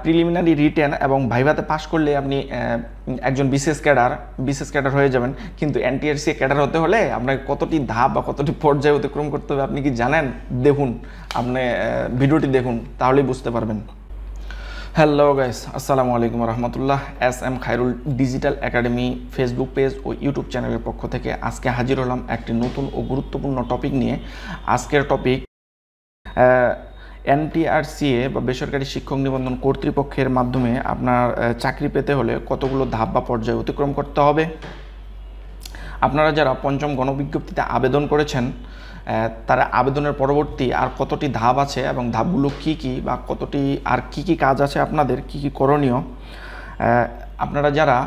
Preliminary written এবং ভাইভাতে pass করলে আপনি একজন বিশেষ ক্যাডার হয়ে যাবেন। কিন্তু এনটিআরসি ক্যাডার হতে হলে আপনাকে কতটি ধাপ বা কতটি পর্যায়ে অতিক্রম করতে হবে আপনি কি জানেন? দেখুন, আপনি ভিডিওটি দেখুন, তাহলেই বুঝতে পারবেন। হ্যালো গাইস, আসসালামু আলাইকুম রহমতুল্লাহ। SM Khairul digital academy Facebook page ও ইউটিউব চ্যানেলের পক্ষ থেকে আজকে হাজির হলাম একটি নতুন ও গুরুত্বপূর্ণ টপিক নিয়ে। আজকের টপিক এনটিআরসিএ বা বেসরকারি শিক্ষক নিবন্ধন কর্তৃপক্ষের মাধ্যমে আপনার চাকরি পেতে হলে কতগুলো ধাপ বা পর্যায়ে অতিক্রম করতে হবে। আপনারা যারা পঞ্চম গণবিজ্ঞপ্তিতে আবেদন করেছেন তারা আবেদনের পরবর্তী আর কতটি ধাপ আছে এবং ধাপগুলো কি কি বা কতটি আর কি কাজ আছে, আপনাদের কি করণীয়। আপনারা যারা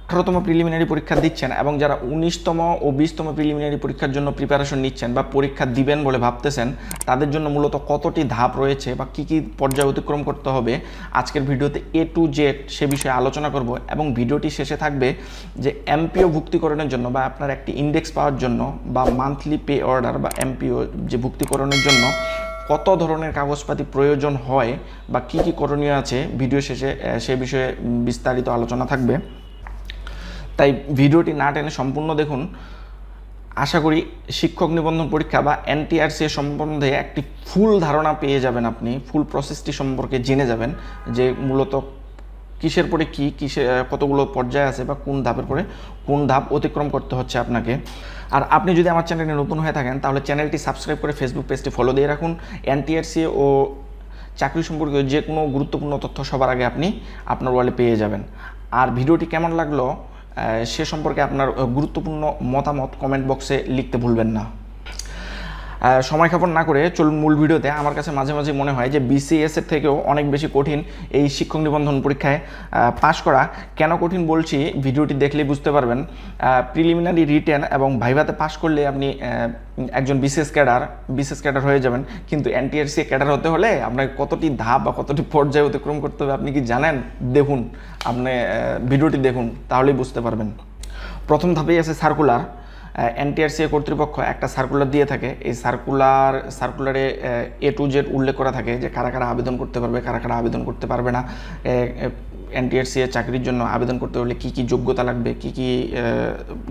18তম প্রিলিমিনারি পরীক্ষা দিচ্ছেন এবং যারা 19তম ও 20তম প্রিলিমিনারি পরীক্ষার জন্য প্রিপারেশন নিচ্ছেন বা পরীক্ষা দিবেন বলে ভাবতেছেন, তাদের জন্য মূলত কতটি ধাপ রয়েছে বা কি পর্যায়ে অতিক্রম করতে হবে আজকের ভিডিওতে A to Z সে বিষয়ে আলোচনা করব। এবং ভিডিওটি শেষে থাকবে যে MPO ভুক্তিকরণের জন্য বা আপনার একটি ইন্ডেক্স পাওয়ার জন্য বা মান্থলি পে অর্ডার বা MPO যে ভুক্তিকরণের জন্য কত ধরনের কাগজপাতি প্রয়োজন হয় বা কি করণীয় আছে, ভিডিও শেষে সে বিষয়ে বিস্তারিত আলোচনা থাকবে। তাই ভিডিওটি না টেনে সম্পূর্ণ দেখুন। আশা করি শিক্ষক নিবন্ধন পরীক্ষা বা এনটিআরসি সম্বন্ধে একটি ফুল ধারণা পেয়ে যাবেন, আপনি ফুল প্রসেসটি সম্পর্কে জেনে যাবেন যে মূলত কিসের পরে কতগুলো পর্যায়ে আছে বা কোন ধাপের পরে কোন ধাপ অতিক্রম করতে হচ্ছে আপনাকে। আর আপনি যদি আমার চ্যানেলে নতুন হয়ে থাকেন তাহলে চ্যানেলটি সাবস্ক্রাইব করে ফেসবুক পেজটি ফলো দিয়ে রাখুন। এনটিআরসি ও চাকরি সম্পর্কে যে কোনো গুরুত্বপূর্ণ তথ্য সবার আগে আপনি আপনার ওয়ালে পেয়ে যাবেন। আর ভিডিওটি কেমন লাগলো সে সম্পর্কে আপনার গুরুত্বপূর্ণ মতামত কমেন্ট বক্সে লিখতে ভুলবেন না। সময় ক্ষেপণ না করে চলুন মূল ভিডিওতে। আমার কাছে মাঝে মাঝে মনে হয় যে BCS এর থেকেও অনেক বেশি কঠিন এই শিক্ষক নিবন্ধন পরীক্ষায় পাশ করা। কেন কঠিন বলছি ভিডিওটি দেখলেই বুঝতে পারবেন। প্রিলিমিনারি রিটেন এবং ভাইভাতে পাশ করলে আপনি একজন বিশেষ ক্যাডার হয়ে যাবেন। কিন্তু এনটিআরসি ক্যাডার হতে হলে আপনাকে কতটি ধাপ বা কতটি পর্যায়ে অতিক্রম করতে হবে আপনি কি জানেন? দেখুন, আপনি ভিডিওটি দেখুন, তাহলেই বুঝতে পারবেন। প্রথম ধাপেই আছে সার্কুলার। এনটিআরসি কর্তৃপক্ষ একটা সার্কুলার দিয়ে থাকে। এই সার্কুলারে A to Z উল্লেখ করা থাকে যে কারা আবেদন করতে পারবে, কারা আবেদন করতে পারবে না। এনটিআরসি চাকরির জন্য আবেদন করতে হলে কি যোগ্যতা লাগবে, কি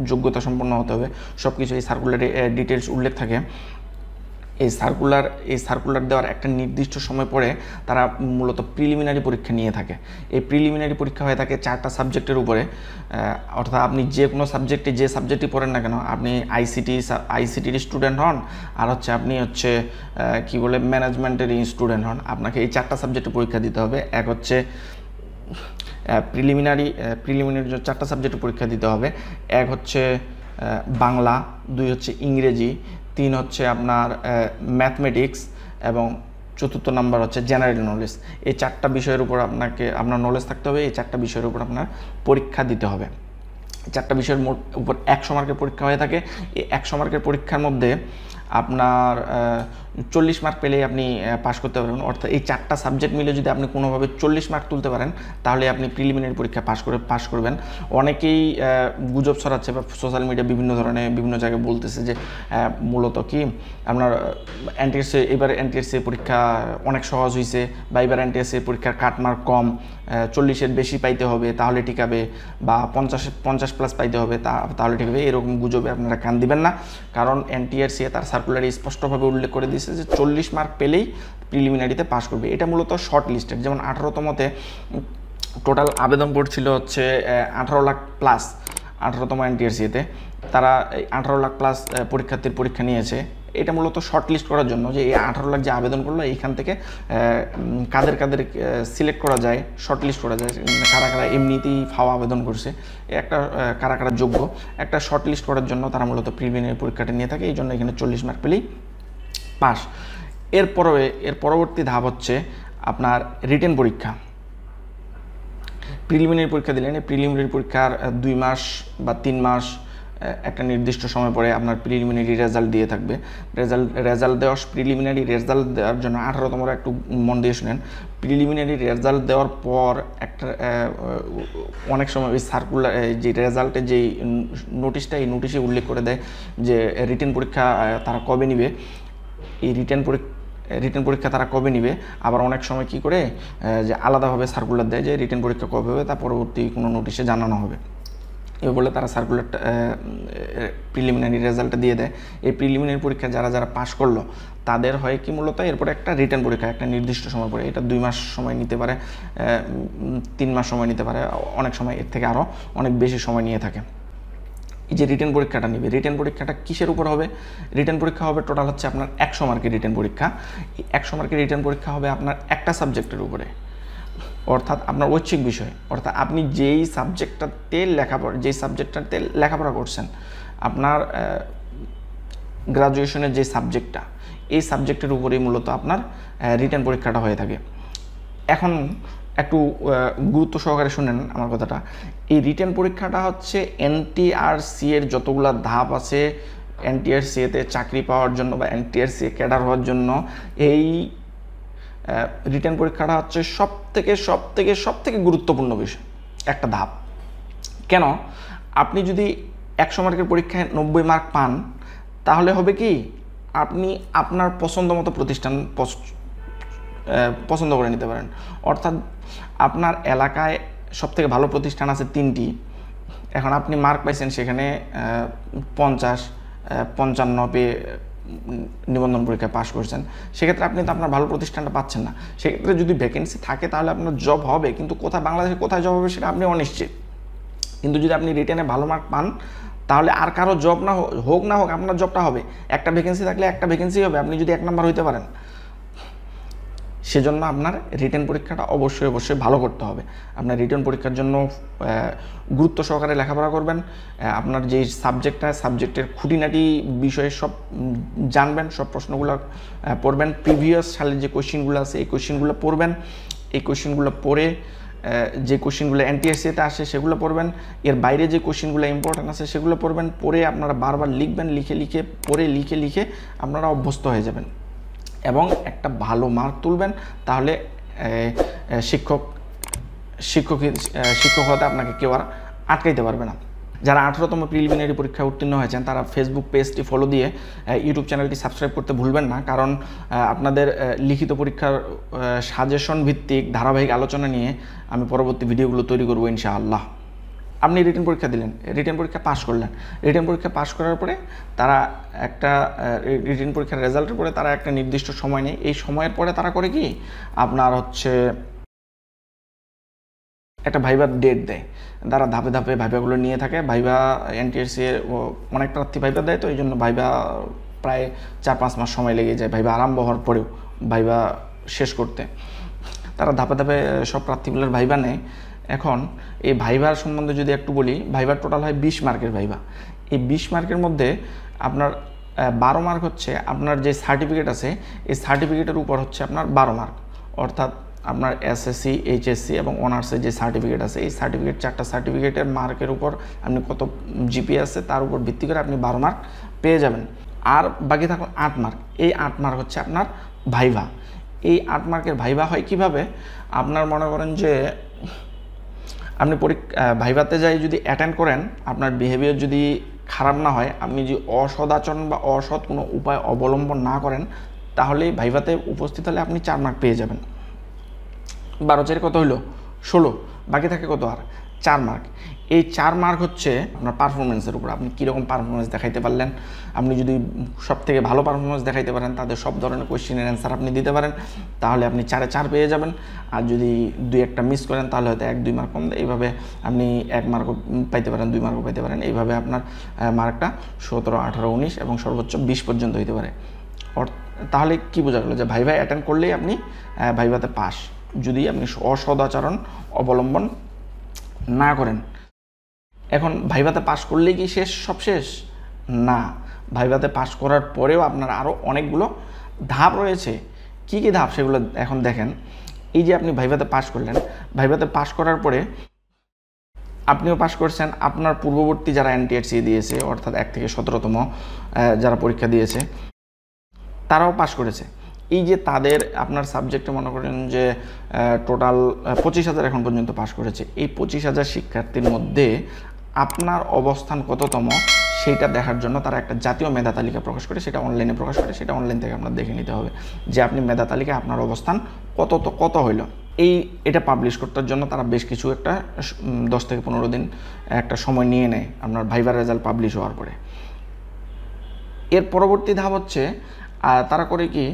যোগ্যতা সম্পন্ন হতে হবে, সব কিছু এই সার্কুলারে ডিটেলস উল্লেখ থাকে। এই সার্কুলার দেওয়ার একটা নির্দিষ্ট সময় পরে তারা মূলত প্রিলিমিনারি পরীক্ষা নিয়ে থাকে। এই প্রিলিমিনারি পরীক্ষা হয়ে থাকে 4টা সাবজেক্টের উপরে। অর্থাৎ আপনি যে কোনো সাবজেক্টে যে সাবজেক্টই পড়েন না কেন, আপনি আইসিটির স্টুডেন্ট হন আর আপনি ম্যানেজমেন্টের স্টুডেন্ট হন, আপনাকে এই 4টা সাবজেক্টে পরীক্ষা দিতে হবে। এক হচ্ছে প্রিলিমিনারি 4টা সাবজেক্টে পরীক্ষা দিতে হবে। এক হচ্ছে বাংলা, 2 হচ্ছে ইংরেজি, 3 হচ্ছে আপনার ম্যাথমেটিক্স এবং 4র্থ নাম্বার হচ্ছে জেনারেল নলেজ। এই 4টা বিষয়ের উপর আপনার নলেজ থাকতে হবে। এই 4টা বিষয়ের উপর আপনার পরীক্ষা দিতে হবে। 4টা বিষয়ের উপর 100 মার্কের পরীক্ষা হয়ে থাকে। এই 100 মার্কের পরীক্ষার মধ্যে আপনার 40 মার্ক পেলেই আপনি পাস করতে পারবেন। অর্থাৎ এই 4টা সাবজেক্ট মিলে যদি আপনি কোনোভাবে 40 মার্ক তুলতে পারেন তাহলে আপনি প্রিলিমিনারি পরীক্ষা পাস করবেন। অনেকেই গুজব ছড়াচ্ছে বা সোশ্যাল মিডিয়া বিভিন্ন জায়গায় বলতেছে যে মূলত কি আপনার এনটিআরসি পরীক্ষা অনেক সহজ হয়েছে বা এবার এনটিআরসি পরীক্ষার কাট মার্ক কম, 40-এর বেশি পাইতে হবে তাহলে টিকাবে, বা 50+ পাইতে হবে তাহলে টিকাবে। এরকম গুজবে আপনারা কান দিবেন না, কারণ এনটিআরসি তার সার্কুলারে স্পষ্টভাবে উল্লেখ করে দিয়েছে যে 40 মার্ক পেলেই প্রিলিমিনারিতে পাস করবে। এটা মূলত শর্ট লিস্টেড। যেমন 18তমতে টোটাল আবেদন পড়ছিল হচ্ছে 18 লাখ প্লাস। 18তম এনটিআরসিতে তারা 18 লাখ প্লাস পরীক্ষার্থীর পরীক্ষা নিয়েছে। এটা মূলত শর্ট লিস্ট করার জন্য যে এই 18 লাখ যে আবেদন করলো এইখান থেকে কাদের সিলেক্ট করা যায়, শর্ট লিস্ট করা যায়, কারা এমনিতেই ফাওয়া আবেদন করছে, একটা কারা যোগ্য, একটা শর্ট লিস্ট করার জন্য তারা মূলত প্রিলিমিনারি পরীক্ষাটা নিয়ে থাকে। এই জন্য এখানে 40 মার্ক পেলেই পাস। এর পরবর্তী ধাপ হচ্ছে আপনার রিটেন পরীক্ষা। প্রিলিমিনারি পরীক্ষা দিলেন, এই প্রিলিমিনারি পরীক্ষার 2 মাস বা 3 মাস একটা নির্দিষ্ট সময় পরে আপনার প্রিলিমিনারি রেজাল্ট দিয়ে থাকবে। প্রিলিমিনারি রেজাল্ট দেওয়ার জন্য 18তম একটু মন দিয়ে শুনেন। প্রিলিমিনারি রেজাল্ট দেওয়ার পর একটা অনেক সময় ওই সার্কুলার যে রেজাল্টের যেই নোটিশটা, এই নোটিশে উল্লেখ করে দেয় যে রিটেন পরীক্ষা তারা কবে নিবে। এই রিটেন পরীক্ষা তারা কবে নিবে। আবার অনেক সময় কি করে যে আলাদাভাবে সার্কুলার দেয় যে রিটেন পরীক্ষা কবে হবে, তা পরবর্তী কোনো নোটিশে জানানো হবে। এবার বলে তারা সার্কুলারটা প্রিলিমিনারি রেজাল্টটা দিয়ে দেয়। এই প্রিলিমিনারি পরীক্ষা যারা যারা পাস করলো তাদের হয় কি মূলত এরপরে একটা রিটেন পরীক্ষা একটা নির্দিষ্ট সময় পরে, এটা 2 মাস সময় নিতে পারে, 3 মাস সময় নিতে পারে, অনেক সময় এর থেকে আরও অনেক বেশি সময় নিয়ে থাকে। এই যে রিটেন পরীক্ষাটা নেবে, রিটেন পরীক্ষাটা কিসের উপর হবে? রিটেন পরীক্ষা হবে টোটাল হচ্ছে আপনার 100 মার্কের রিটেন পরীক্ষা। এই 100 মার্কের রিটেন পরীক্ষা হবে আপনার একটা সাবজেক্টের উপরে, অর্থাৎ আপনার ঐচ্ছিক বিষয়, অর্থাৎ আপনি যেই সাবজেক্টটাতে লেখাপড়া করছেন, আপনার গ্রাজুয়েশনের যে সাবজেক্টটা, এই সাবজেক্টের উপরেই মূলত আপনার রিটেন পরীক্ষাটা হয়ে থাকে। এখন একটু গুরুত্ব সহকারে শুনেন আমার কথাটা। এই রিটেন পরীক্ষাটা হচ্ছে এনটিআরসি এর যতগুলো ধাপ আছে, এনটিআরসিতে চাকরি পাওয়ার জন্য বা এনটিআরসি ক্যাডার হওয়ার জন্য এই রিটেন পরীক্ষাটা হচ্ছে সব থেকে গুরুত্বপূর্ণ বিষয়, একটা ধাপ। কেন? আপনি যদি 100 মার্কের পরীক্ষায় 90 মার্ক পান, তাহলে হবে কি আপনি আপনার পছন্দ মতো প্রতিষ্ঠান পছন্দ করে নিতে পারেন। অর্থাৎ আপনার এলাকায় সবথেকে ভালো প্রতিষ্ঠান আছে 3টি, এখন আপনি মার্ক পাইছেন সেখানে 50-55 পেয়ে নিবন্ধন পরীক্ষায় পাস করছেন, সেক্ষেত্রে আপনি তো আপনার ভালো প্রতিষ্ঠানটা পাচ্ছেন না। সেক্ষেত্রে যদি ভ্যাকেন্সি থাকে তাহলে আপনার জব হবে, কিন্তু কোথায়, বাংলাদেশে কোথায় জব হবে সেটা আপনি অনিশ্চিত। কিন্তু যদি আপনি রিটেনে ভালো মার্ক পান, তাহলে আর কারো জব না হোক আপনার জবটা হবে। একটা ভ্যাকেন্সি থাকলে একটা ভ্যাকেন্সি হবে, আপনি যদি 1 নাম্বার হইতে পারেন। সেজন্য আপনার রিটেন পরীক্ষাটা অবশ্যই ভালো করতে হবে। আপনার রিটেন পরীক্ষার জন্য গুরুত্ব সহকারে লেখাপড়া করবেন। আপনার যে সাবজেক্টের খুঁটিনাটি বিষয়ে সব জানবেন, সব প্রশ্নগুলো পড়বেন। প্রিভিয়াস সালের যে কোশ্চেনগুলো আছে এই কোশ্চেনগুলো পড়বেন। এই কোশ্চেনগুলো পড়ে যে কোশ্চেনগুলো এনটিআরসিতে আসে সেগুলো পড়বেন। এর বাইরে যে কোশ্চেনগুলো ইম্পর্টেন্ট আছে সেগুলো পড়বেন। পড়ে আপনারা বারবার লিখবেন, লিখে আপনারা অভ্যস্ত হয়ে যাবেন এবং একটা ভালো মার্ক তুলবেন। তাহলে শিক্ষক হতে আপনাকে কেউ আর আটকাইতে পারবে না। যারা 18তম প্রিলিমিনারি পরীক্ষায় উত্তীর্ণ হয়েছেন তারা ফেসবুক পেজটি ফলো দিয়ে ইউটিউব চ্যানেলটি সাবস্ক্রাইব করতে ভুলবেন না, কারণ আপনাদের লিখিত পরীক্ষার সাজেশন ভিত্তিক ধারাবাহিক আলোচনা নিয়ে আমি পরবর্তী ভিডিওগুলো তৈরি করবো ইনশাআল্লাহ। আপনি রিটেন পরীক্ষা দিলেন, রিটেন পরীক্ষা পাস করলেন। রিটেন পরীক্ষা পাস করার পরে তারা একটা রিটেন পরীক্ষার রেজাল্টের পরে তারা একটা নির্দিষ্ট সময় নেই। এই সময়ের পরে তারা করে কি আপনার হচ্ছে একটা ভাইবার ডেট দেয়। তারা ধাপে ধাপে ভাইবাগুলো নিয়ে থাকে। ভাইবা এনটিআরসি অনেক প্রার্থী ভাইবা দেয়, তো এই জন্য ভাইবা প্রায় 4-5 মাস সময় লেগে যায় ভাইবা আরম্ভ হওয়ার পরেও ভাইবা শেষ করতে। তারা ধাপে ধাপে সব প্রার্থীগুলোর ভাইবা নেয়। এখন এই ভাইবার সম্বন্ধে যদি একটু বলি, ভাইবার টোটাল হয় 20 মার্কের ভাইবা। এই 20 মার্কের মধ্যে আপনার 12 মার্ক হচ্ছে আপনার যে সার্টিফিকেট আছে, এই সার্টিফিকেটের উপর হচ্ছে আপনার 12 মার্ক। অর্থাৎ আপনার এসএসসি, এইচএসসি এবং অনার্সের যে সার্টিফিকেট আছে, এই সার্টিফিকেট 4টা সার্টিফিকেটের মার্কের উপর আপনি কত জিপিএ আছে তার উপর ভিত্তি করে আপনি 12 মার্ক পেয়ে যাবেন। আর বাকি থাকুন 8 মার্ক। এই 8 মার্ক হচ্ছে আপনার ভাইভা। এই 8 মার্কের ভাইভা হয় কিভাবে? আপনার মনে করেন যে আপনি ভাইভাতে যাই যদি অ্যাটেন্ড করেন, আপনার বিহেভিয়ার যদি খারাপ না হয়, আপনি যদি অসদাচরণ বা অসৎ কোনো উপায় অবলম্বন না করেন, তাহলে ভাইভাতে উপস্থিত হলে আপনি 4 মার্ক পেয়ে যাবেন। 12 কত হইলো? 16। বাকি থাকে কত? আর 4 মার্ক। এই 4 মার্ক হচ্ছে আপনার পারফরমেন্সের উপর, আপনি কীরকম পারফরমেন্স দেখাইতে পারলেন। আপনি যদি সব থেকে ভালো পারফরমেন্স দেখাইতে পারেন, তাদের সব ধরনের কোয়েশ্চেনের অ্যান্সার আপনি দিতে পারেন, তাহলে আপনি 4-এ 4 পেয়ে যাবেন। আর যদি 2-1টা মিস করেন তাহলে হয়তো 1-2 মার্ক কম দেয়। এইভাবে আপনি 1 মার্কও পাইতে পারেন, 2 মার্কও পাইতে পারেন। এইভাবে আপনার মার্কটা 17, 18, 19 এবং সর্বোচ্চ 20 পর্যন্ত হইতে পারে। তাহলে কি বোঝা গেল যে ভাইভা অ্যাটেন্ড করলেই আপনি ভাইভাতে পাস, যদি আপনি অসদাচরণ অবলম্বন না করেন। এখন ভাইভাতে পাস করলেই কি সব শেষ? না, ভাইভাতে পাস করার পরেও আপনার আরও অনেকগুলো ধাপ রয়েছে। কি কি ধাপ সেগুলো এখন দেখেন। এই যে আপনি ভাইভাতে পাস করলেন, ভাইভাতে পাস করার পরে আপনিও পাস করছেন, আপনার পূর্ববর্তী যারা এনটিআরসি দিয়েছে, অর্থাৎ 1 থেকে 17তম যারা পরীক্ষা দিয়েছে তারাও পাস করেছে। এই যে তাদের আপনার সাবজেক্টে মনে করেন যে টোটাল 25,000 এখন পর্যন্ত পাস করেছে। এই 25,000 শিক্ষার্থীর মধ্যে আপনার অবস্থান কততম সেইটা দেখার জন্য তারা একটা জাতীয় মেধা তালিকা প্রকাশ করে, সেটা অনলাইনে প্রকাশ করে, সেটা অনলাইন থেকে আপনার দেখে নিতে হবে যে আপনি মেধা তালিকায় আপনার অবস্থান কত হইল। এটা পাবলিশ করতে জন্য তারা বেশ কিছু একটা 10 থেকে 15 দিন একটা সময় নিয়ে নেয় আপনার ভাইবার রেজাল্ট পাবলিশ হওয়ার পরে। এর পরবর্তী ধাপ হচ্ছে তারা করে কি,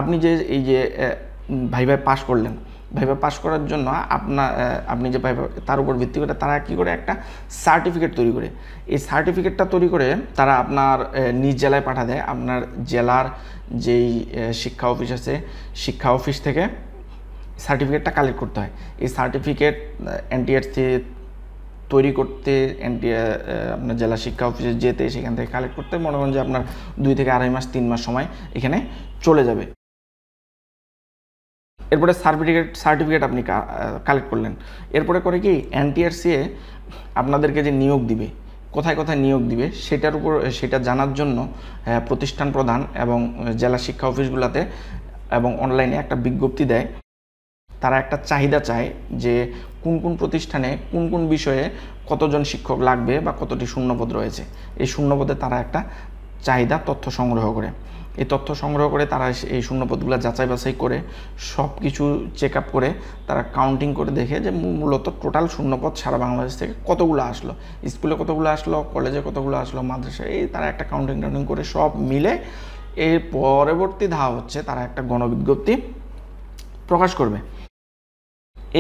আপনি এই যে ভাইভায় পাস করলেন, ভাইভা পাস করার জন্য আপনি যে ভাইভা, তার উপর ভিত্তি করে তারা কী করে একটা সার্টিফিকেট তৈরি করে, এই সার্টিফিকেটটা তৈরি করে তারা আপনার নিজ জেলায় পাঠা দেয়। আপনার জেলার যেই শিক্ষা অফিস আছে, শিক্ষা অফিস থেকে সার্টিফিকেটটা কালেক্ট করতে হয়। এই সার্টিফিকেট এনটিআরসি তৈরি করতে আপনার জেলা শিক্ষা অফিসে যেতে, সেখান থেকে কালেক্ট করতে মনে করেন যে আপনার 2 থেকে 2.5 মাস 3 মাস সময় এখানে চলে যাবে। এরপরে সার্টিফিকেট আপনি কালেক্ট করলেন। এরপরে করে কি, এনটিআরসি আপনাদেরকে যে নিয়োগ দিবে, কোথায় কোথায় নিয়োগ দিবে সেটা জানার জন্য প্রতিষ্ঠান প্রধান এবং জেলা শিক্ষা অফিসগুলোতে এবং অনলাইনে একটা বিজ্ঞপ্তি দেয়। তারা একটা চাহিদা চায় যে কোন কোন প্রতিষ্ঠানে কোন কোন বিষয়ে কতজন শিক্ষক লাগবে বা কতটি শূন্যপদ রয়েছে। এই শূন্যপদে তারা একটা চাহিদা তথ্য সংগ্রহ করে, এই তথ্য সংগ্রহ করে তারা এই শূন্যপদগুলো যাচাই বাছাই করে সব কিছু চেক আপ করে তারা কাউন্টিং করে দেখে যে মূলত টোটাল শূন্যপদ সারা বাংলাদেশ থেকে কতগুলো আসলো, স্কুলে কতগুলো আসলো, কলেজে কতগুলো আসলো, মাদ্রাসায়, এই তারা একটা কাউন্টিং করে সব মিলে এর পরবর্তী ধাপ হচ্ছে তারা একটা গণবিজ্ঞপ্তি প্রকাশ করবে।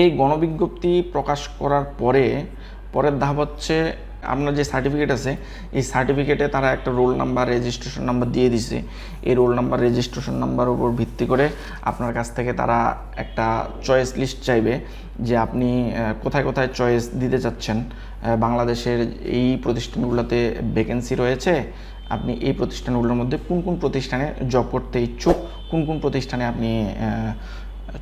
এই গণবিজ্ঞপ্তি প্রকাশ করার পরের ধাপ হচ্ছে আপনার যে সার্টিফিকেট আছে, এই সার্টিফিকেটে তারা একটা রোল নাম্বার, রেজিস্ট্রেশন নাম্বার দিয়ে দিছে। এই রোল নাম্বার, রেজিস্ট্রেশন নাম্বারের উপর ভিত্তি করে আপনার কাছ থেকে তারা একটা চয়েস লিস্ট চাইবে যে আপনি কোথায় কোথায় চয়েস দিতে চাচ্ছেন। বাংলাদেশের এই প্রতিষ্ঠানগুলোতে ভ্যাকেন্সি রয়েছে, আপনি এই প্রতিষ্ঠানগুলোর মধ্যে কোন কোন প্রতিষ্ঠানে জব করতে ইচ্ছুক, কোন কোন প্রতিষ্ঠানে আপনি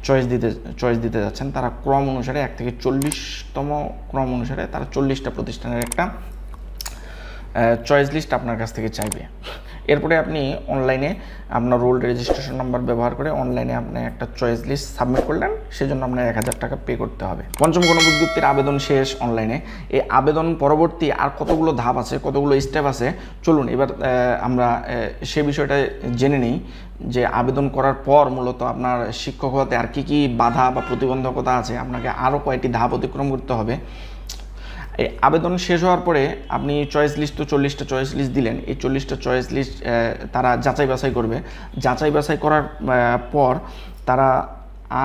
চয়েস দিতে যাচ্ছেন। তারা ক্রম অনুসারে 1 থেকে 40তম ক্রম অনুসারে তারা 40টা প্রতিষ্ঠানের একটা চয়েস লিস্ট আপনার কাছ থেকে চাইবে। এরপরে আপনি অনলাইনে আপনার রোল রেজিস্ট্রেশন নাম্বার ব্যবহার করে অনলাইনে আপনি একটা চয়েস লিস্ট সাবমিট করলেন, সেজন্য আপনার 1000 টাকা পে করতে হবে। পঞ্চম গণবিজ্ঞপ্তির আবেদন শেষ অনলাইনে। এই আবেদন পরবর্তী আর কতগুলো ধাপ আছে, কতগুলো স্টেপ আছে, চলুন এবার আমরা সে বিষয়টা জেনে নিই যে আবেদন করার পর মূলত আপনার শিক্ষক হতে আর কি বাধা বা প্রতিবন্ধকতা আছে, আপনাকে আরও কয়েকটি ধাপ অতিক্রম করতে হবে। এই আবেদন শেষ হওয়ার পরে আপনি চয়েস লিস্ট, তো 40টা চয়েস লিস্ট দিলেন, এই 40টা চয়েস লিস্ট তারা যাচাই বাছাই করবে। যাচাই বাছাই করার পর তারা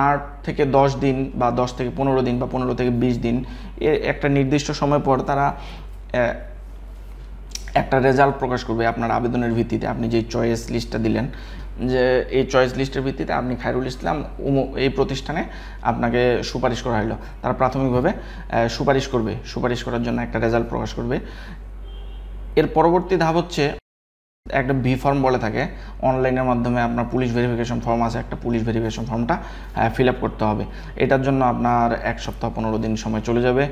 8 থেকে 10 দিন বা 10 থেকে 15 দিন বা 15 থেকে 20 দিন একটা নির্দিষ্ট সময় পর তারা একটা রেজাল্ট প্রকাশ করবে আপনার আবেদনের ভিত্তিতে। আপনি যে চয়েস লিস্টটা দিলেন, যে এই চয়েস লিস্টের ভিত্তিতে আপনি খায়রুল ইসলাম এই প্রতিষ্ঠানে আপনাকে সুপারিশ করা হলো, তারা প্রাথমিকভাবে সুপারিশ করার জন্য একটা রেজাল্ট প্রকাশ করবে। এর পরবর্তী ধাপ হচ্ছে একটা ভি ফর্ম বলে থাকে, অনলাইনের মাধ্যমে আপনার পুলিশ ভেরিফিকেশন ফর্ম আছে, একটা পুলিশ ভেরিফিকেশন ফর্মটা ফিল আপ করতে হবে। এটার জন্য আপনার 1 সপ্তাহ 15 দিন সময় চলে যাবে।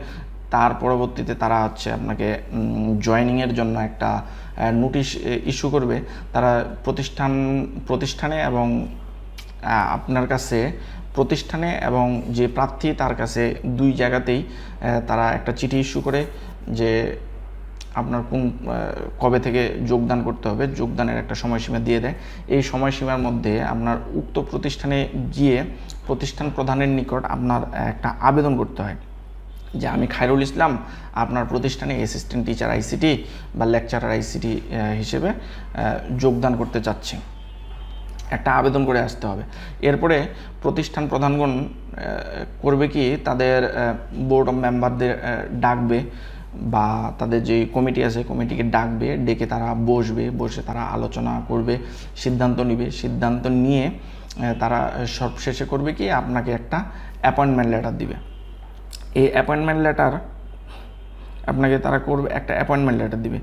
তার পরবর্তীতে তারা হচ্ছে আপনাকে জয়েনিংয়ের জন্য একটা নোটিশ ইস্যু করবে। তারা প্রতিষ্ঠানে এবং আপনার কাছে প্রতিষ্ঠানে এবং যে প্রার্থী তার কাছে 2 জায়গাতেই তারা একটা চিঠি ইস্যু করে যে আপনার কবে থেকে যোগদান করতে হবে, যোগদানের একটা সময়সীমা দিয়ে দেয়। এই সময়সীমার মধ্যে আপনার উক্ত প্রতিষ্ঠানে গিয়ে প্রতিষ্ঠান প্রধানের নিকট আপনার একটা আবেদন করতে হয় যে আমি খায়রুল ইসলাম আপনার প্রতিষ্ঠানে অ্যাসিস্ট্যান্ট টিচার আইসিটি বা লেকচারার আইসিটি হিসেবে যোগদান করতে চাচ্ছি, একটা আবেদন করে আসতে হবে। এরপরে প্রতিষ্ঠান প্রধানগণ করবে কি, তাদের বোর্ড অফ মেম্বারদের ডাকবে বা তাদের যে কমিটি আছে কমিটিকে ডাকবে, ডেকে তারা বসে তারা আলোচনা করবে, সিদ্ধান্ত নিবে। সিদ্ধান্ত নিয়ে তারা সবশেষে করবে কি, আপনাকে একটা অ্যাপয়েন্টমেন্ট লেটার দিবে। এই অ্যাপয়েন্টমেন্ট লেটার আপনাকে তারা করবে, একটা অ্যাপয়েন্টমেন্ট লেটার দিবে।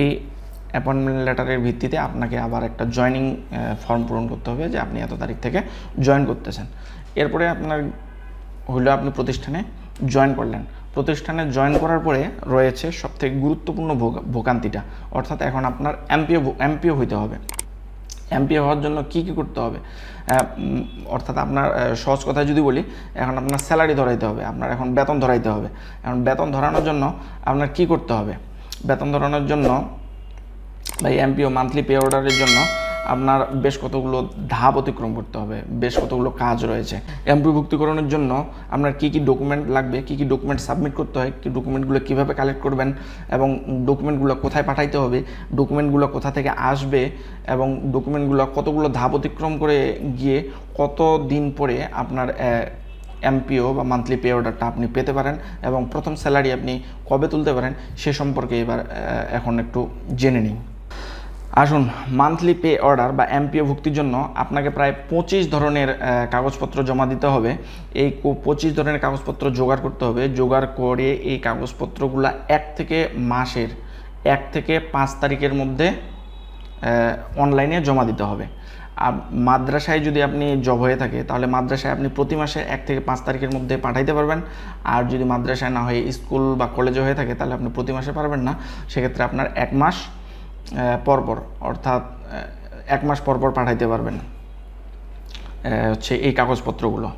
এই অ্যাপয়েন্টমেন্ট লেটারের ভিত্তিতে আপনাকে আবার একটা জয়েনিং ফর্ম পূরণ করতে হবে যে আপনি এত তারিখ থেকে জয়েন করতেছেন। এরপরে আপনার হইলো আপনি প্রতিষ্ঠানে জয়েন করলেন। প্রতিষ্ঠানে জয়েন করার পরে রয়েছে সবথেকে গুরুত্বপূর্ণ ভোগান্তিটা, অর্থাৎ এখন আপনার এমপিও হইতে হবে। এমপিও হওয়ার জন্য কি করতে হবে, অর্থাৎ আপনার সহজ কথায় যদি বলি, এখন আপনার স্যালারি ধরাইতে হবে, আপনার এখন বেতন ধরাইতে হবে। এখন বেতন ধরানোর জন্য আপনার কি করতে হবে, বেতন ধরানোর জন্য ভাই এমপিও মান্থলি পে অর্ডারের জন্য আপনার বেশ কতগুলো ধাপ অতিক্রম করতে হবে, বেশ কতগুলো কাজ রয়েছে। এমপিও ভুক্তিকরণের জন্য আপনার কী কী ডকুমেন্ট লাগবে, কী কী ডকুমেন্ট সাবমিট করতে হয়, কী ডকুমেন্টগুলো কীভাবে কালেক্ট করবেন এবং ডকুমেন্টগুলো কোথায় পাঠাইতে হবে, ডকুমেন্টগুলো কোথা থেকে আসবে এবং ডকুমেন্টগুলো কতগুলো ধাপ অতিক্রম করে গিয়ে কত দিন পরে আপনার এমপিও বা মান্থলি পে অর্ডারটা আপনি পেতে পারেন এবং প্রথম স্যালারি আপনি কবে তুলতে পারেন সে সম্পর্কে এবার এখন একটু জেনে নিই। আসুন, মান্থলি পে অর্ডার বা এমপিও ভুক্তির জন্য আপনাকে প্রায় 25 ধরনের কাগজপত্র জমা দিতে হবে। এই 25 ধরনের কাগজপত্র জোগাড় করতে হবে। জোগাড় করে এই কাগজপত্রগুলো মাসের 1 থেকে 5 তারিখের মধ্যে অনলাইনে জমা দিতে হবে। আর মাদ্রাসায় যদি আপনি জব হয়ে থাকে তাহলে মাদ্রাসায় আপনি প্রতি মাসে 1 থেকে 5 তারিখের মধ্যে পাঠাইতে পারবেন। আর যদি মাদ্রাসায় না হয়ে স্কুল বা কলেজে হয়ে থাকে তাহলে আপনি প্রতি মাসে পারবেন না, সেক্ষেত্রে আপনার 1 মাস পরপর, অর্থাৎ 1 মাস পরপর পাঠাইতে পারবেন হচ্ছে এই কাগজপত্রগুলো।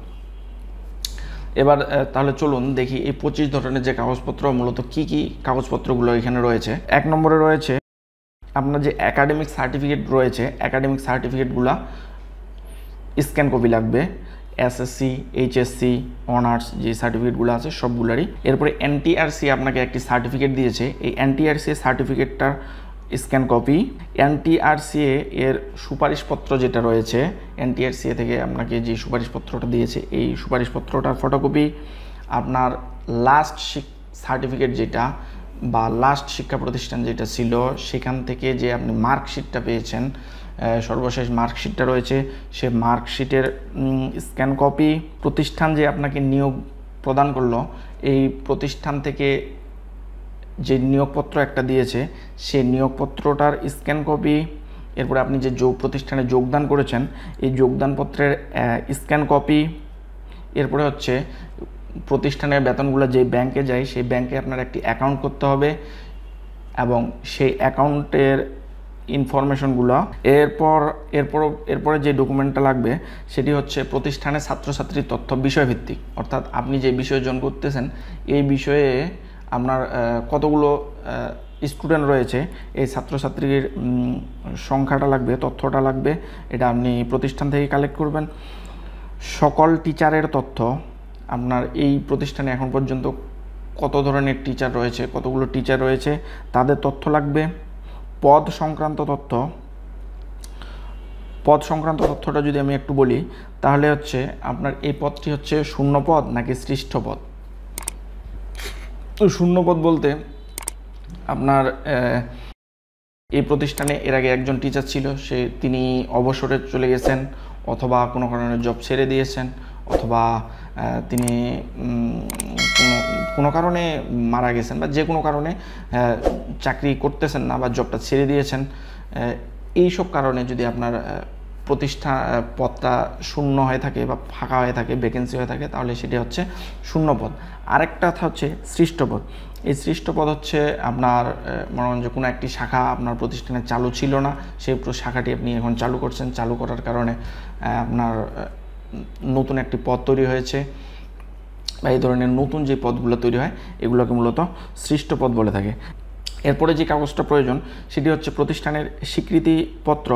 এবার তাহলে চলুন দেখি এই 25 ধরনের যে কাগজপত্র মূলত কি কি কাগজপত্রগুলো এখানে রয়েছে। 1 নম্বরে রয়েছে আপনার যে একাডেমিক সার্টিফিকেট রয়েছে, একাডেমিক সার্টিফিকেটগুলো স্ক্যান কপি লাগবে, এসএসসি, এইচএসসি, অনার্স যে সার্টিফিকেটগুলো আছে সবগুলারই। এরপরে এনটিআরসি আপনাকে একটি সার্টিফিকেট দিয়েছে, এই এনটিআরসি সার্টিফিকেটটার স্ক্যান কপি। এনটিআরসিএ এর সুপারিশপত্র যেটা রয়েছে, এনটিআরসিএ থেকে আপনাকে যে সুপারিশপত্রটা দিয়েছে এই সুপারিশপত্রটার ফটোকপি। আপনার লাস্ট সার্টিফিকেট যেটা বা লাস্ট শিক্ষা প্রতিষ্ঠান যেটা ছিল সেখান থেকে যে আপনি মার্কশিটটা পেয়েছেন, সর্বশেষ মার্কশিটটা রয়েছে, সে মার্কশিটের স্ক্যান কপি। প্রতিষ্ঠান যে আপনাকে নিয়োগ প্রদান করলো এই প্রতিষ্ঠান থেকে যে নিয়োগপত্র একটা দিয়েছে সেই নিয়োগপত্রটার স্ক্যান কপি। এরপরে আপনি যে প্রতিষ্ঠানে যোগদান করেছেন এই যোগদানপত্রের স্ক্যান কপি। এরপরে হচ্ছে প্রতিষ্ঠানের বেতনগুলো যে ব্যাংকে যায় সেই ব্যাংকে আপনার একটি অ্যাকাউন্ট করতে হবে এবং সেই অ্যাকাউন্টের ইনফরমেশনগুলো। এরপরে যে ডকুমেন্টটা লাগবে সেটি হচ্ছে প্রতিষ্ঠানের ছাত্রছাত্রীর তথ্য বিষয়ভিত্তিক, অর্থাৎ আপনি যে বিষয়ে জয়েন করতেছেন এই বিষয়ে আপনার কতগুলো স্টুডেন্ট রয়েছে এই ছাত্রছাত্রীর সংখ্যাটা লাগবে, তথ্যটা লাগবে, এটা আপনি প্রতিষ্ঠান থেকে কালেক্ট করবেন। সকল টিচারের তথ্য, আপনার এই প্রতিষ্ঠানে এখন পর্যন্ত কত ধরনের টিচার রয়েছে, কতগুলো টিচার রয়েছে তাদের তথ্য লাগবে। পদ সংক্রান্ত তথ্যটা যদি আমি একটু বলি তাহলে হচ্ছে আপনার এই পদটি হচ্ছে শূন্য পদ নাকি সৃষ্ট পদ। শূন্য পদ বলতে আপনার এই প্রতিষ্ঠানে এর আগে একজন টিচার ছিল, তিনি অবসরে চলে গেছেন অথবা কোনো কারণে জব ছেড়ে দিয়েছেন অথবা তিনি কোনো কারণে মারা গেছেন বা যে কোনো কারণে চাকরি করতেছেন না বা জবটা ছেড়ে দিয়েছেন। এই সব কারণে যদি আপনার পদটা শূন্য হয়ে থাকে বা ফাঁকা হয়ে থাকে, ভ্যাকেন্সি হয়ে থাকে তাহলে সেটি হচ্ছে শূন্য পদ। আরেকটা হচ্ছে সৃষ্ট পদ। এই সৃষ্ট পদ হচ্ছে আপনার মনে করেন যে কোনো একটি শাখা আপনার প্রতিষ্ঠানে চালু ছিল না, সেই শাখাটি আপনি এখন চালু করছেন, চালু করার কারণে আপনার নতুন একটি পদ তৈরি হয়েছে বা এই ধরনের নতুন যে পদগুলো তৈরি হয় এগুলোকে মূলত সৃষ্ট পদ বলে থাকে। এরপরে যে কাগজটা প্রয়োজন সেটি হচ্ছে প্রতিষ্ঠানের স্বীকৃতিপত্র,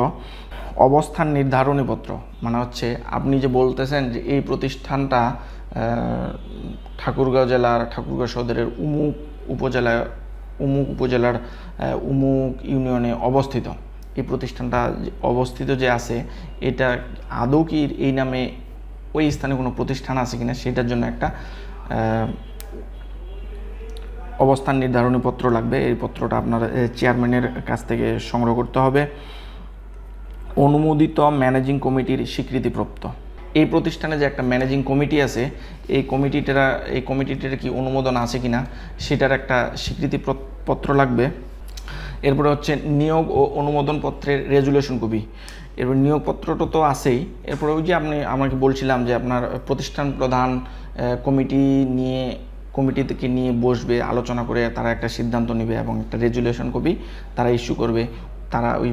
অবস্থান নির্ধারণী পত্র। মানে হচ্ছে আপনি যে বলতেছেন যে এই প্রতিষ্ঠানটা ঠাকুরগাঁও জেলার ঠাকুরগাঁও সদরের উমুক উপজেলার উমুক ইউনিয়নে অবস্থিত। এই প্রতিষ্ঠানটা অবস্থিত যে আছে এটা আদৌ কি এই নামে ওই স্থানে কোনো প্রতিষ্ঠান আছে কিনা সেটার জন্য একটা অবস্থান নির্ধারণী পত্র লাগবে। এই পত্রটা আপনার চেয়ারম্যানের কাছ থেকে সংগ্রহ করতে হবে। অনুমোদিত ম্যানেজিং কমিটির স্বীকৃতিপ্রাপ্ত। এই প্রতিষ্ঠানে যে একটা ম্যানেজিং কমিটি আছে এই কমিটিটার কি অনুমোদন আছে কিনা সেটার একটা স্বীকৃতিপত্র লাগবে। এরপরে হচ্ছে নিয়োগ ও অনুমোদন পত্রের রেজুলেশন কপি। এরপর নিয়োগপত্রটা তো আছেই, এরপরে ওই যে আমাকে বলছিলাম যে আপনার প্রতিষ্ঠান প্রধান কমিটি থেকে নিয়ে বসবে, আলোচনা করে তারা একটা সিদ্ধান্ত নেবে এবং একটা রেজুলেশন কপি তারা ইস্যু করবে। তারা ওই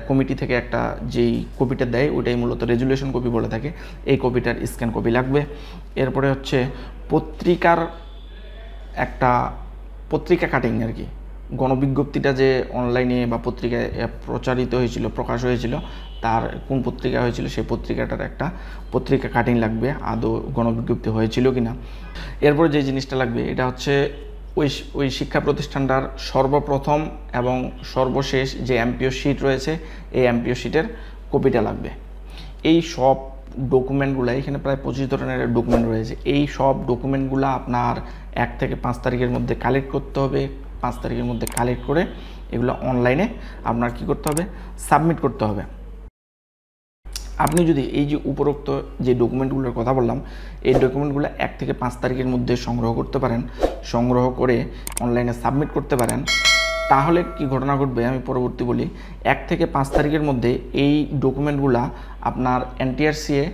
কমিটি থেকে একটা যেই কপিটা দেয় ওইটাই মূলত রেজুলেশন কপি বলে থাকে। এই কপিটার স্ক্যান কপি লাগবে। এরপরে হচ্ছে পত্রিকা কাটিং আর কি, গণবিজ্ঞপ্তিটা যে অনলাইনে বা পত্রিকায় প্রচারিত হয়েছিল, প্রকাশ হয়েছিল, তার কোন পত্রিকা হয়েছিল সেই পত্রিকাটার একটা পত্রিকা কাটিং লাগবে, আদৌ গণবিজ্ঞপ্তি হয়েছিল কিনা। এরপর যে জিনিসটা লাগবে এটা হচ্ছে ওই শিক্ষা প্রতিষ্ঠানটার সর্বপ্রথম এবং সর্বশেষ যে এমপিও শিট রয়েছে, এই এমপিও শিটের কপিটা লাগবে। এই সব ডকুমেন্টগুলো, এখানে প্রায় 25 ধরনের ডকুমেন্ট রয়েছে, এই সব ডকুমেন্টগুলো আপনার 1 থেকে 5 তারিখের মধ্যে কালেক্ট করতে হবে। 5 তারিখের মধ্যে কালেক্ট করে এগুলো অনলাইনে আপনার কি করতে হবে, সাবমিট করতে হবে। আপনি যদি এই যে উপরোক্ত যে ডকুমেন্টগুলোর কথা বললাম, এই ডকুমেন্টগুলো 1 থেকে 5 তারিখের মধ্যে সংগ্রহ করতে পারেন, সংগ্রহ করে অনলাইনে সাবমিট করতে পারেন, তাহলে কি ঘটনা ঘটবে আমি পরবর্তী বলি। 1 থেকে 5 তারিখের মধ্যে এই ডকুমেন্টগুলা আপনার এনটিআরসিএ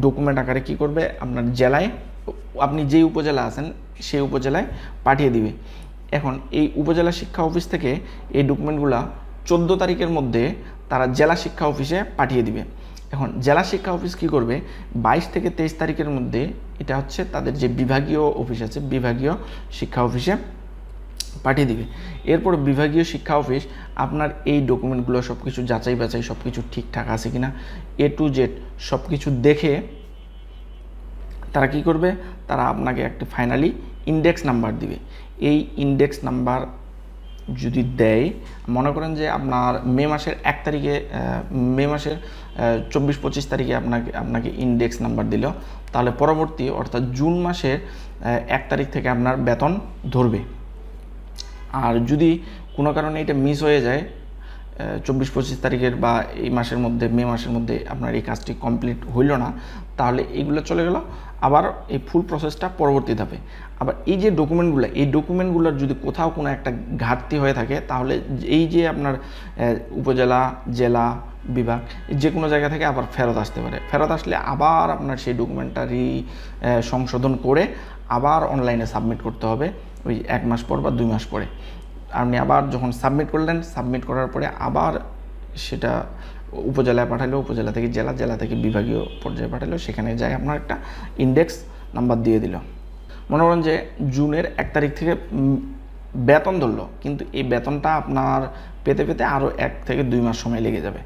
ডকুমেন্ট আকারে কি করবে, আপনার জেলায়, আপনি যেই উপজেলা আছেন সেই উপজেলায় পাঠিয়ে দিবে। এখন এই উপজেলা শিক্ষা অফিস থেকে এই ডকুমেন্টগুলা 14 তারিখের মধ্যে তারা জেলা শিক্ষা অফিসে পাঠিয়ে দিবে। এখন জেলা শিক্ষা অফিস কি করবে, 22 থেকে 23 তারিখের মধ্যে, এটা হচ্ছে তাদের যে বিভাগীয় অফিস আছে, বিভাগীয় শিক্ষা অফিসে পাঠিয়ে দিবে। এরপর বিভাগীয় শিক্ষা অফিস আপনার এই ডকুমেন্টগুলো সব কিছু যাচাই বাছাই, সব কিছু ঠিকঠাক আছে কিনা A to Z সব কিছু দেখে তারা কি করবে, তারা আপনাকে একটা ফাইনালি ইন্ডেক্স নাম্বার দিবে। এই ইন্ডেক্স নাম্বার যদি দেয়, মনে করেন যে আপনার মে মাসের 1 তারিখে, মে মাসের 24-25 তারিখে আপনাকে ইন্ডেক্স নাম্বার দিল, তাহলে পরবর্তী অর্থাৎ জুন মাসের 1 তারিখ থেকে আপনার বেতন ধরবে। আর যদি কোনো কারণে এটা মিস হয়ে যায় 24-25 তারিখের বা এই মাসের মধ্যে, মে মাসের মধ্যে আপনার এই কাজটি কমপ্লিট হইল না, তাহলে এইগুলো চলে গেল, আবার এই ফুল প্রসেসটা পরবর্তী ধাপে। আবার এই যে ডকুমেন্টগুলো, এই ডকুমেন্টগুলোর যদি কোথাও কোনো একটা ঘাটতি হয়ে থাকে, তাহলে এই যে আপনার উপজেলা, জেলা, বিভাগ যে কোনো জায়গা থেকে আবার ফেরত আসতে পারে। ফেরত আসলে আবার আপনার সেই ডকুমেন্টটা সংশোধন করে আবার অনলাইনে সাবমিট করতে হবে, ওই 1 মাস পর বা 2 মাস পরে। আপনি আবার যখন সাবমিট করলেন, সাবমিট করার পরে আবার সেটা উপজেলায় পাঠালো, উপজেলা থেকে জেলা, জেলা থেকে বিভাগীয় পর্যায়ে পাঠালো, সেখানে যায় আপনার একটা ইন্ডেক্স নাম্বার দিয়ে দিল। মনে করেন যে জুনের 1 তারিখ থেকে বেতন ধরলো, কিন্তু এই বেতনটা আপনার পেতে পেতে আরও 1 থেকে 2 মাস সময় লেগে যাবে,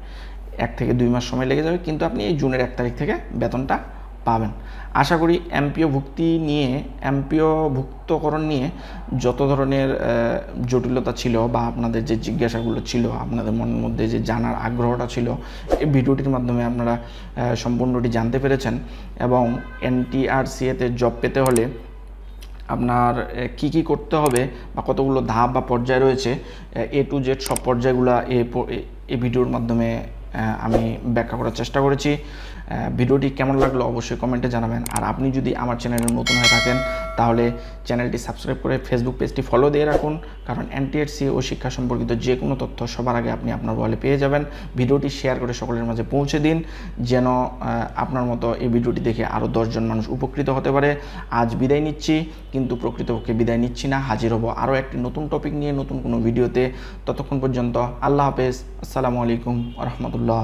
1 থেকে 2 মাস সময় লেগে যাবে, কিন্তু আপনি এই জুনের 1 তারিখ থেকে বেতনটা পাবেন। আশা করি এমপিও ভুক্তি নিয়ে, এমপিও ভুক্তকরণ নিয়ে যত ধরনের জটিলতা ছিল বা আপনাদের যে জিজ্ঞাসাগুলো ছিল, আপনাদের মনের মধ্যে যে জানার আগ্রহটা ছিল, এই ভিডিওটির মাধ্যমে আপনারা সম্পূর্ণটি জানতে পেরেছেন। এবং এনটিআরসিএতে জব পেতে হলে আপনার কি কি করতে হবে বা কতগুলো ধাপ বা পর্যায় রয়েছে, A to Z সব পর্যায়গুলো এই ভিডিওর মাধ্যমে আমি ব্যাখ্যা করার চেষ্টা করেছি। ভিডিওটি কেমন লাগলো অবশ্যই কমেন্টে জানাবেন। আর আপনি যদি আমার চ্যানেলে নতুন হয়ে থাকেন তাহলে চ্যানেলটি সাবস্ক্রাইব করে ফেসবুক পেজটি ফলো দিয়ে রাখুন, কারণ এনটিআরসি ও শিক্ষা সম্পর্কিত যে কোনো তথ্য সবার আগে আপনি আপনার মোবাইলে পেয়ে যাবেন। ভিডিওটি শেয়ার করে সকলের মাঝে পৌঁছে দিন, যেন আপনার মতো এই ভিডিওটি দেখে আরও 10 জন মানুষ উপকৃত হতে পারে। আজ বিদায় নিচ্ছি, কিন্তু প্রকৃতপক্ষে বিদায় নিচ্ছি না, হাজির হব আরও একটি নতুন টপিক নিয়ে, নতুন কোনো ভিডিওতে। ততক্ষণ পর্যন্ত আল্লাহ হাফেজ, আসসালামু আলাইকুম ওয়া রাহমাতুল্লাহ।